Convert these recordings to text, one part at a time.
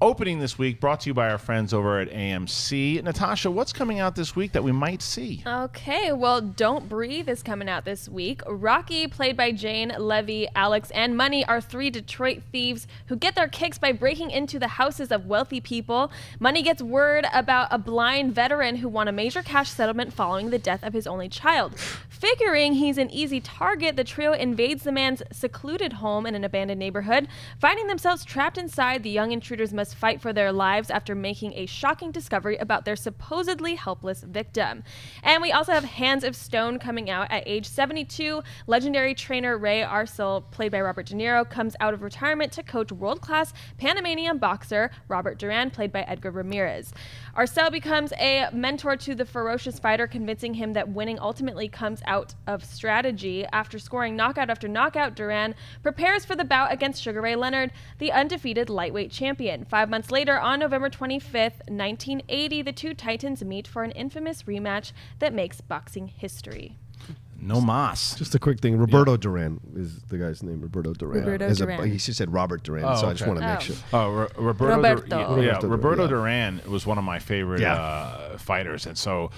opening this week, brought to you by our friends over at AMC. Natasha, what's coming out this week that we might see? Okay, well, Don't Breathe is coming out this week. Rocky, played by Jane, Levy, Alex, and Money, are three Detroit thieves who get their kicks by breaking into the houses of wealthy people. Money gets word about a blind veteran who won a major cash settlement following the death of his only child. Figuring he's an easy target, the trio invades the man's secluded home in an abandoned neighborhood. Finding themselves trapped inside, the young intruders must fight for their lives after making a shocking discovery about their supposedly helpless victim. And we also have Hands of Stone coming out at age 72. Legendary trainer Ray Arcel, played by Robert De Niro, comes out of retirement to coach world-class Panamanian boxer Roberto Durán, played by Edgar Ramirez. Arcel becomes a mentor to the ferocious fighter, convincing him that winning ultimately comes out of strategy. After scoring knockout after knockout, Duran prepares for the bout against Sugar Ray Leonard, the undefeated lightweight champion. 5 months later, on November 25th, 1980, the two titans meet for an infamous rematch that makes boxing history. No mas. Just a quick thing. Roberto Durán is the guy's name. Roberto Durán. Roberto Duran. He said Robert Durán, so I just want to make sure. Roberto Durán was one of my favorite fighters, and so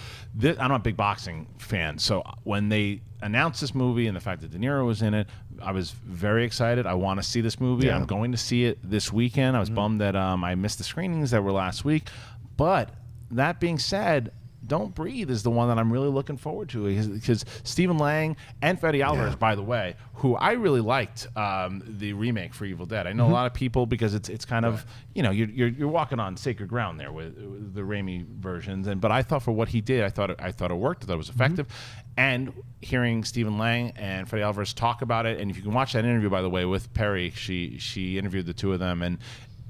I'm a big boxing fan. So when they announced this movie and the fact that De Niro was in it, I was very excited. I want to see this movie. I'm going to see it this weekend. I was bummed that I missed the screenings that were last week, but that being said, Don't Breathe is the one that I'm really looking forward to, because Stephen Lang and Fede Alvarez, by the way, who I really liked the remake for Evil Dead. I know a lot of people, because it's kind of, you're walking on sacred ground there with the Raimi versions, but I thought for what he did, I thought it worked. I thought it was effective. And hearing Stephen Lang and Fede Alvarez talk about it, and if you can watch that interview, by the way, with Perry, she interviewed the two of them, and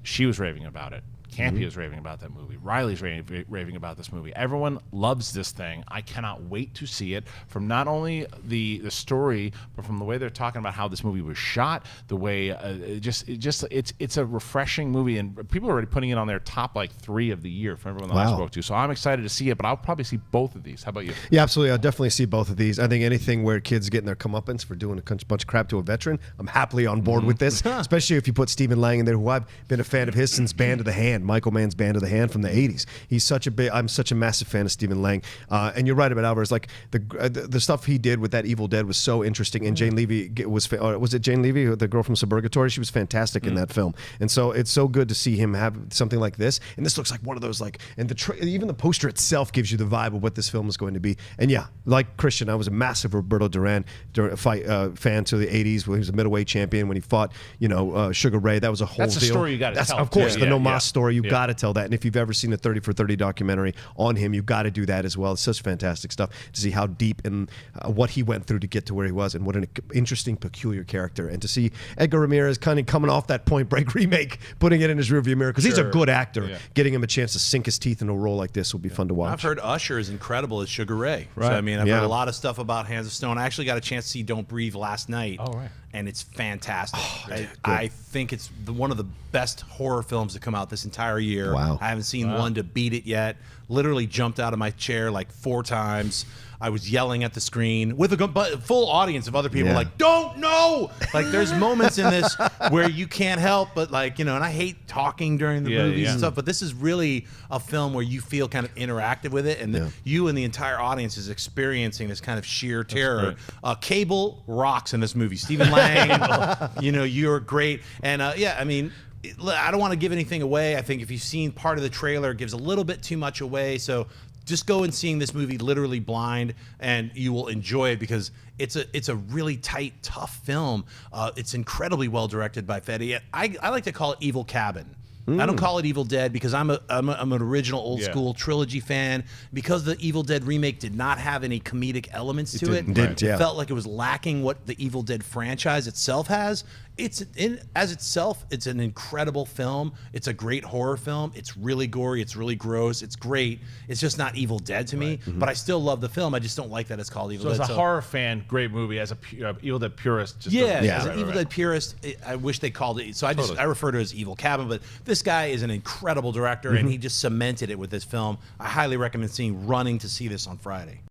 she was raving about it. Campy is raving about that movie. Riley's raving about this movie. Everyone loves this thing. I cannot wait to see it, from not only the story, but from the way they're talking about how this movie was shot, the way it's a refreshing movie, and people are already putting it on their top 3 of the year from everyone that I spoke to. So I'm excited to see it, but I'll probably see both of these. How about you? Yeah, absolutely. I'll definitely see both of these. I think anything where kids getting their comeuppance for doing a bunch of crap to a veteran, I'm happily on board with this, especially if you put Stephen Lang in there, who I've been a fan of his since Band of the Hand. Michael Mann's Band of the Hand from the 80s. I'm such a massive fan of Stephen Lang. And you're right about Alvarez. Like the stuff he did with that Evil Dead was so interesting. And Jane Levy was it Jane Levy, the girl from Suburgatory? She was fantastic in that film. And so it's so good to see him have something like this. And this looks like one of those and even the poster itself gives you the vibe of what this film is going to be. And yeah, like Christian, I was a massive Roberto Durán fan to the 80s when he was a middleweight champion, when he fought Sugar Ray. That was a whole deal. That's a story you got to tell. Of course, the No Mas story. You got to tell that. And if you've ever seen a 30 for 30 documentary on him, you've got to do that as well. It's such fantastic stuff to see how deep and what he went through to get to where he was, and what an interesting, peculiar character. And to see Edgar Ramirez kind of coming off that Point Break remake, putting it in his rearview mirror, because he's a good actor. Getting him a chance to sink his teeth into a role like this will be fun to watch. I've heard Usher is incredible as Sugar Ray. Right. So, I've heard a lot of stuff about Hands of Stone. I actually got a chance to see Don't Breathe last night. Oh, right. And it's fantastic. I think it's one of the best horror films to come out this entire year. Wow. I haven't seen one to beat it yet. Literally jumped out of my chair 4 times. I was yelling at the screen with a full audience of other people don't know! There's moments in this where you can't help but and I hate talking during the movies and stuff, but this is really a film where you feel kind of interactive with it, and you and the entire audience is experiencing this kind of sheer terror. Cable rocks in this movie. Stephen Lang, you're great. And I don't want to give anything away. I think if you've seen part of the trailer, it gives a little bit too much away. So just go and seeing this movie literally blind, and you will enjoy it, because it's a really tight, tough film. It's incredibly well directed by Fede. I like to call it Evil Cabin. I don't call it Evil Dead, because I'm an original old school trilogy fan. Because the Evil Dead remake did not have any comedic elements to it, it felt like it was lacking what the Evil Dead franchise itself has. It's an incredible film. It's a great horror film. It's really gory. It's really gross. It's great. It's just not Evil Dead to me, but I still love the film. I just don't like that it's called Evil Dead. So as a horror fan, great movie. As a Evil Dead purist, as an Evil Dead purist, I wish they called it. So I refer to it as Evil Cabin. But this guy is an incredible director, and he just cemented it with this film. I highly recommend running to see this on Friday.